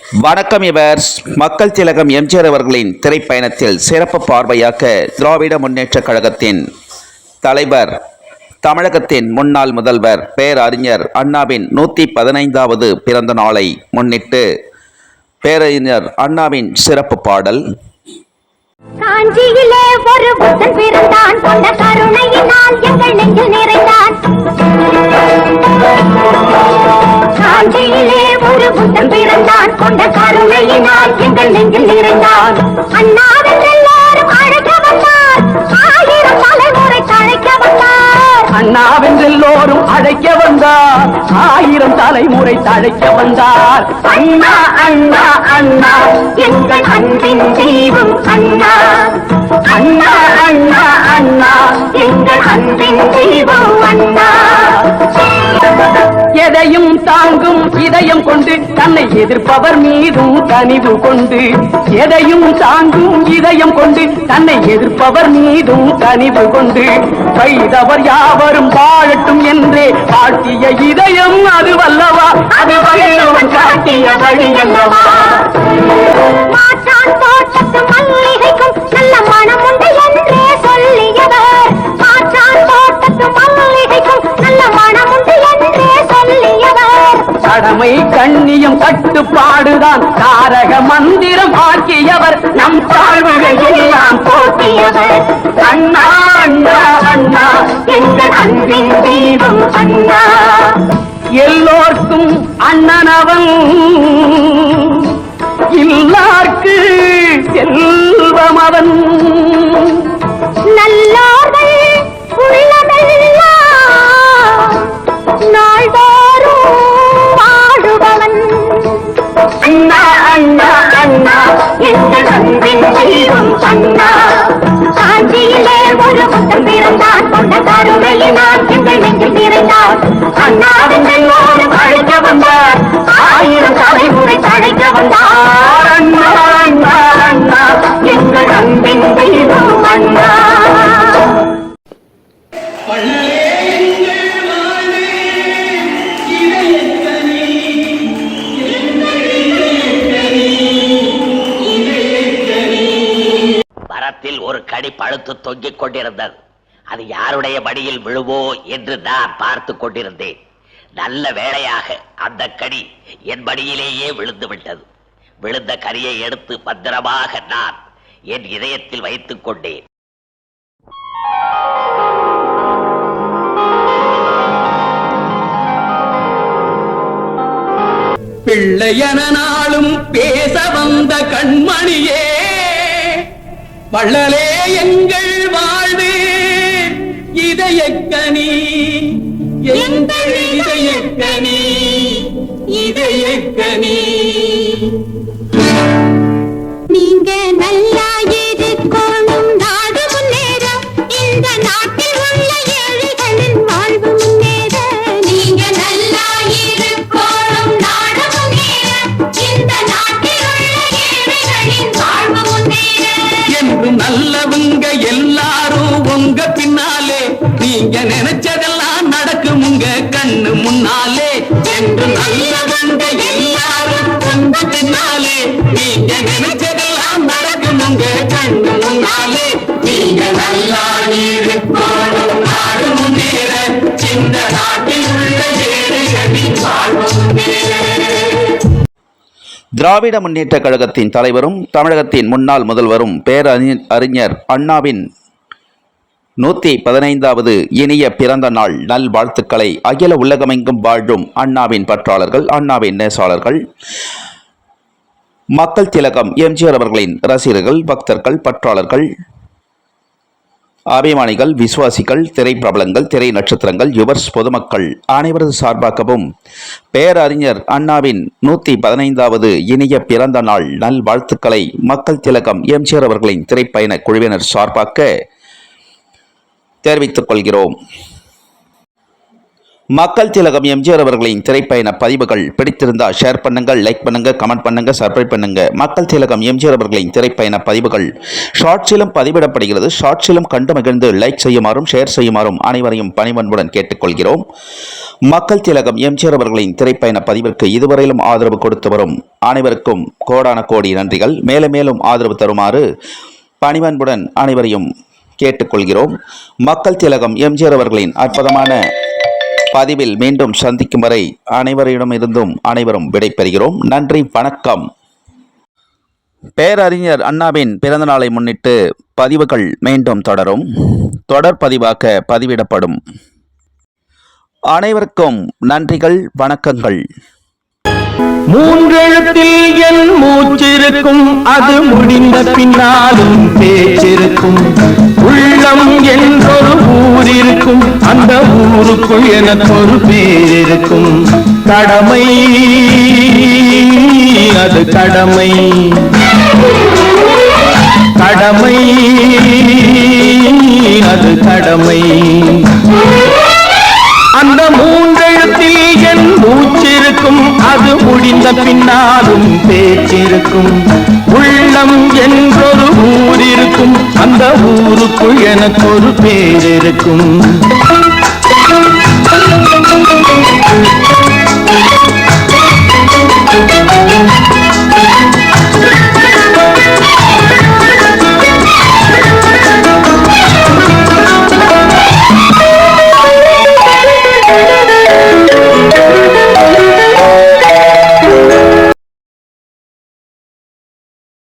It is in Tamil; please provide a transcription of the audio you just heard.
வணக்கம் இவர்ஸ். மக்கள் திலகம் எம்ஜிஆர் அவர்களின் திரைப்பயணத்தில் சிறப்பு பார்வையாக்க திராவிட முன்னேற்றக் கழகத்தின் தலைவர், தமிழகத்தின் முன்னாள் முதல்வர் பேரறிஞர் அண்ணாவின் 115வது பிறந்த நாளை முன்னிட்டு பேரறிஞர் அண்ணாவின் சிறப்பு பாடல். காஞ்சியிலே ஒரு புத்தன் பிறந்தான், கொண்ட கருணையினால் எங்கள் நெஞ்சில் நிறைந்தான். காஞ்சியிலே ஒரு புத்தன் பிறந்தான், கொண்ட கருணையினால் எங்கள் நெஞ்சில் நிறைந்தான். அண்ணாவென்று எல்லாரும் அழைக்க வந்தார், ஆயிரம் தலைமுறை தழைக்க வந்தார். அண்ணாவென்றெல்லோரும் அழைக்க வந்தார், ஆயிரம் தலைமுறை தழைக்க வந்தார். அண்ணா அண்ணா அண்ணா எங்கள் அன்பின் தெய்வம் அண்ணா. அண்ணா அண்ணா அண்ணா எங்கள் அன்பின் தெய்வம் அண்ணா. எதையும் தாங்கும் இதயம் கொண்டு தன்னை எதிர்ப்பவர் மீதும் கனிவு கொண்டு, எதையும் தாங்கும் இதயம் கொண்டு தன்னை எதிர்ப்பவர் மீதும் கனிவு கொண்டு, வைதவர் யாவரும் வாழட்டும் என்றே காட்டிய இதயம் அது வல்லவா, அது வல்லவன் காட்டிய வழி அல்லவா. மாற்றான் தோட்டத்து மல்லிகைக்கும் நல்ல மனம் உண்டு என்றே சொல்லியவர். மாற்றான் தோட்டத்து மல்லிகைக்கும் நல்ல மனம் உண்டு என்றே சொல்லியவர். கடமை கண்ணியம் கட்டுப்பாடுதான் தாரக மந்திரம் ஆக்கியவர், நம் தாழ்வுகள் எல்லாம் போக்கியவர். அண்ணா அண்ணா அண்ணா எங்கள் அன்பின் தெய்வம் அண்ணா. எல்லோர்க்கும் அண்ணனவன், இல்லார்க்கு செல்வம் அவன். நல்லோர்கள் உள்ளமெல்லாம் நாள்தோறும் வாழுபவன். அண்ணா அண்ணா அண்ணா எங்கள் அன்பின் தெய்வம் அண்ணா. காஞ்சியிலே ஒரு புத்தன் பிறந்தான், கொண்ட கருணையினால் எங்கள் நெஞ்சில் நிறைந்தான். அண்ணாவென்றோரும் அழைக்க வந்தார், ஆயிரம் தலைமுறை தழைக்க வந்தார். அண்ணா அண்ணா அண்ணா எங்கள் அன்பின் தெய்வம் அண்ணா. மரத்தில் ஒரு கடி பழுத்து தொங்கிக் கொண்டிருந்தது. அது யாருடைய மடியில் விழுவோ என்று நான் பார்த்து கொண்டிருந்தேன். நல்ல வேளையாக அந்த கடி என் மடியிலேயே விழுந்து விட்டது. விழுந்த கரியை எடுத்து பத்திரமாக நான் என் இதயத்தில் வைத்துக் கொண்டேன். பிள்ளையன நாளும் பேச வந்த கண்மணியே, வள்ளலே எங்கள் வாழ்வு இதயக்கனி, எங்கள் இதயக்கனி, இதயக்கனி. நீங்க நல்லா இருக்கணும், நாடு முன்னேற, இந்த நாட்டில் உள்ள ஏழைகளின் வாழ்வு முன்னேற. நீங்க நல்லா இருக்கணும், நாடு முன்னேற, இந்த நாட்டில் உள்ள ஏழைகளின் வாழ்வு முன்னேற. என்று நல்லவங்க எல்லாரும் உங்க பின்னாலே, நீங்க நினைச்சதெல்லாம் நடக்கும் உங்க கண்ணு முன்னாலே. என்று நல்லவங்க எல்லாரும் உங்க பின்னாலே, நீங்க நினைச்சதெல்லாம் நடக்கும் உங்க கண்ணு முன்னாலே. நீங்க நல்லா இருக்கணும், நாடு முன்னேற, இந்த நாட்டில் உள்ள ஏழைகளின் வாழ்வு முன்னேற. திராவிட முன்னேற்றக் கழகத்தின் தலைவரும் தமிழகத்தின் முன்னாள் முதல்வரும் பேரறிஞர் அண்ணாவின் 115வது இனிய பிறந்த நாள் நல்வாழ்த்துக்களை அகில உலகமெங்கும் வாழும் அண்ணாவின் பற்றாளர்கள், அண்ணாவின் நேசாளர்கள், மக்கள் திலகம் எம்ஜிஆர் அவர்களின் ரசிகர்கள், பக்தர்கள், பற்றாளர்கள், அபிமானிகள், விசுவாசிகள், திரைப்பிரபலங்கள், திரை நட்சத்திரங்கள், யுவர்ஸ், பொதுமக்கள் அனைவரது சார்பாகவும் பேரறிஞர் அண்ணாவின் 115வது இனிய பிறந்த நாள் நல்வாழ்த்துக்களை மக்கள் திலகம் எம்ஜிஆர் அவர்களின் திரைப்பயண குழுவினர் சார்பாக தெரிவித்துக் கொள்கிறோம். மக்கள் திலகம் எம்ஜிஆர் அவர்களின் திரைப்பயண பதிவுகள் பிடித்திருந்தால் ஷேர் பண்ணுங்க, லைக் பண்ணுங்க, கமெண்ட் பண்ணுங்க, சப்ஸ்கிரைப் பண்ணுங்க. மக்கள் திலகம் எம்ஜிஆர் அவர்களின் திரைப்பயண பதிவுகள் ஷார்ட்ஸிலும் பதிவிடப்படுகிறது. ஷார்ட்ஸிலும் கண்டு மகிழ்ந்து லைக் செய்யுமாறும் ஷேர் செய்யுமாறும் அனைவரையும் பணிவன்புடன் கேட்டுக்கொள்கிறோம். மக்கள் திலகம் எம்ஜிஆர் அவர்களின் திரைப்பயண பதிவிற்கு இதுவரையிலும் ஆதரவு கொடுத்து வரும் அனைவருக்கும் கோடான கோடி நன்றிகள். மேலும் மேலும் ஆதரவு தருமாறு பணிவன்புடன் அனைவரையும் கேட்டுக்கொள்கிறோம். மக்கள் திலகம் எம்ஜிஆர் அவர்களின் அற்புதமான பதிவில் மீண்டும் சந்திக்கும் வரை அனைவரிடமிருந்தும் அனைவரும் விடைபெறுகிறோம். நன்றி, வணக்கம். பேரறிஞர் அண்ணாவின் பிறந்த நாளை முன்னிட்டு பதிவுகள் மீண்டும் தொடரும். தொடர் பதிவாக பதிவிடப்படும். அனைவருக்கும் நன்றிகள், வணக்கங்கள். மூன்றெழுத்தில் என் மூச்சிருக்கும், அது முடிந்த பின்னாலும் பேச்சிருக்கும். உள்ளம் என்றொரு ஊர் இருக்கும், அந்த ஊருக்குள் எனக்கு ஒரு பேர் இருக்கும். கடமை, அது கடமை, கடமை, அது கடமை. அந்த மூன்றெழுத்தில் என் மூச்சிருக்கும், அது முடிந்த பின்னாலும் பேச்சிருக்கும். உள்ளம் என்றொரு ஊர் இருக்கும், அந்த ஊருக்குள் எனக்கு ஒரு பேர் இருக்கும்.